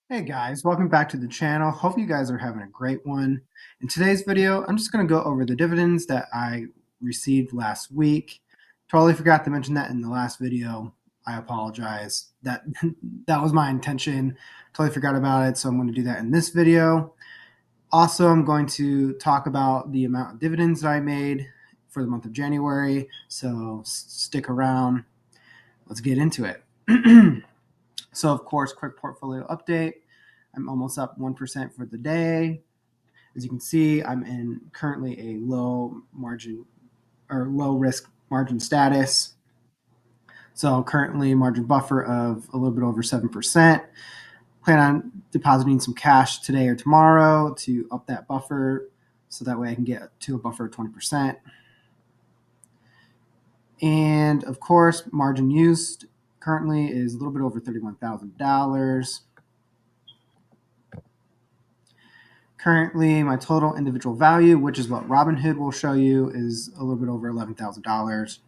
Hey guys, welcome back to the channel. Hope you guys are having a great one. In today's video, I'm just going to go over the dividends that I received last week. Totally forgot to mention that in the last video. I apologize. That that was my intention. Totally forgot about it, so I'm going to do that in this video. Also, I'm going to talk about the amount of dividends that I made for the month of January, so stick around. Let's get into it. So, of course, quick portfolio update. I'm almost up 1% for the day. As you can see, I'm in currently a low margin or low risk margin status. So currently margin buffer of a little bit over 7%. Plan on depositing some cash today or tomorrow to up that buffer so that way I can get to a buffer of 20%. And of course, margin used currently is a little bit over $31,000. Currently, my total individual value, which is what Robinhood will show you, is a little bit over $11,000.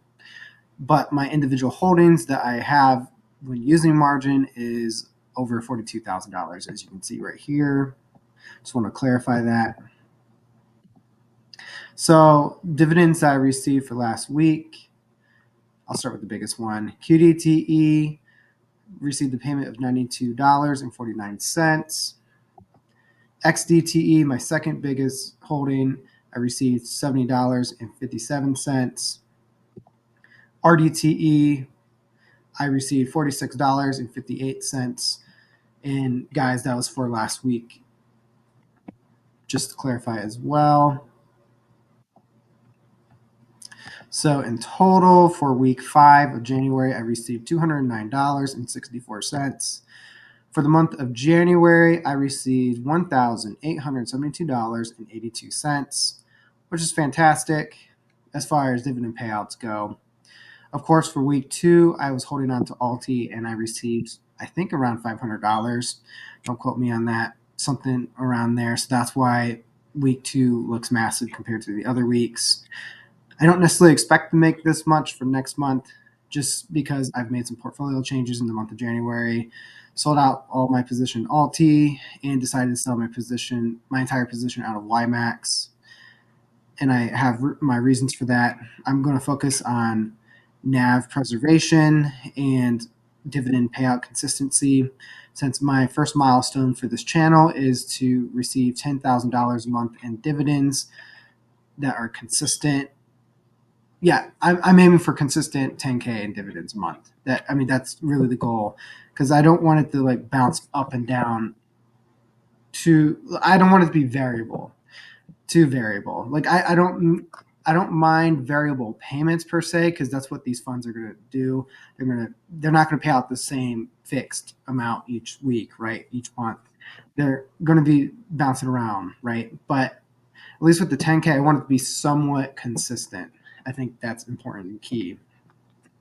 But my individual holdings that I have when using margin is over $42,000, as you can see right here. Just want to clarify that. So, dividends that I received for last week, I'll start with the biggest one. QDTE received a payment of $92.49. XDTE, my second biggest holding, I received $70.57. RDTE, I received $46.58. And guys, that was for last week. Just to clarify as well. So in total for week 5 of January, I received $209.64. For the month of January, I received $1,872.82, which is fantastic as far as dividend payouts go. Of course, for week 2, I was holding on to Alti and I received, I think, around $500. Don't quote me on that. Something around there. So that's why week 2 looks massive compared to the other weeks. I don't necessarily expect to make this much for next month just because I've made some portfolio changes in the month of January, sold out all my position Alti, and decided to sell my entire position out of YMAX. And I have my reasons for that. I'm going to focus on NAV preservation and dividend payout consistency, since my first milestone for this channel is to receive $10,000 a month in dividends that are consistent. Yeah, I'm aiming for consistent 10K in dividends a month. That's really the goal, because I don't want it to like bounce up and down. I don't want it to be variable, too variable. Like I don't mind variable payments per se, because that's what these funds are going to do. They're not going to pay out the same fixed amount each week, right? Each month, they're going to be bouncing around, right? But at least with the 10K, I want it to be somewhat consistent. I think that's important and key.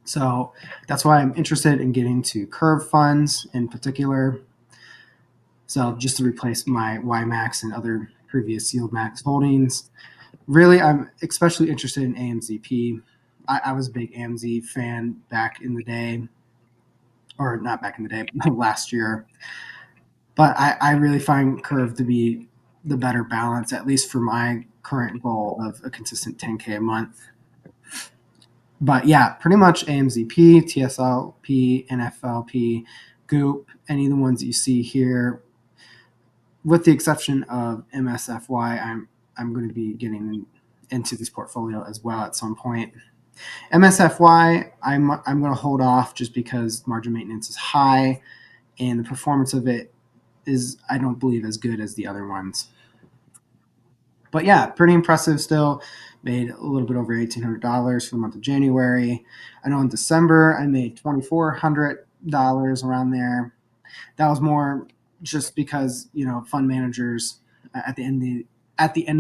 So that's why I'm interested in getting to curve funds in particular. So just to replace my YMAX and other previous Yield Max holdings. Really, I'm especially interested in AMZP. I was a big AMZ fan back in the day, or not back in the day, but last year. But I really find Curve to be the better balance, at least for my current goal of a consistent 10K a month. But yeah, pretty much AMZP, TSLP, NFLP, Goop, any of the ones that you see here, with the exception of MSFY, I'm going to be getting into this portfolio as well at some point. MSFY, I'm going to hold off just because margin maintenance is high and the performance of it is, I don't believe, as good as the other ones. But yeah, pretty impressive still. Made a little bit over $1,800 for the month of January. I know in December I made $2,400 around there. That was more just because fund managers at the end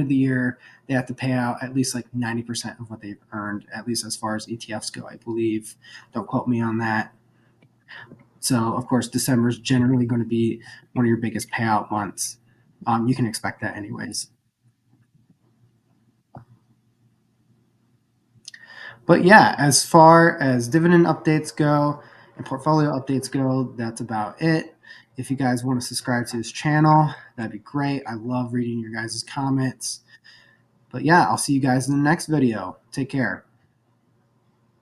of the year, they have to pay out at least like 90% of what they've earned, at least as far as ETFs go, I believe. Don't quote me on that. So of course, December is generally going to be one of your biggest payout months. You can expect that anyways. But yeah, as far as dividend updates go and portfolio updates go, that's about it. If you guys want to subscribe to his channel, that'd be great. I love reading your guys' comments. But yeah, I'll see you guys in the next video. Take care.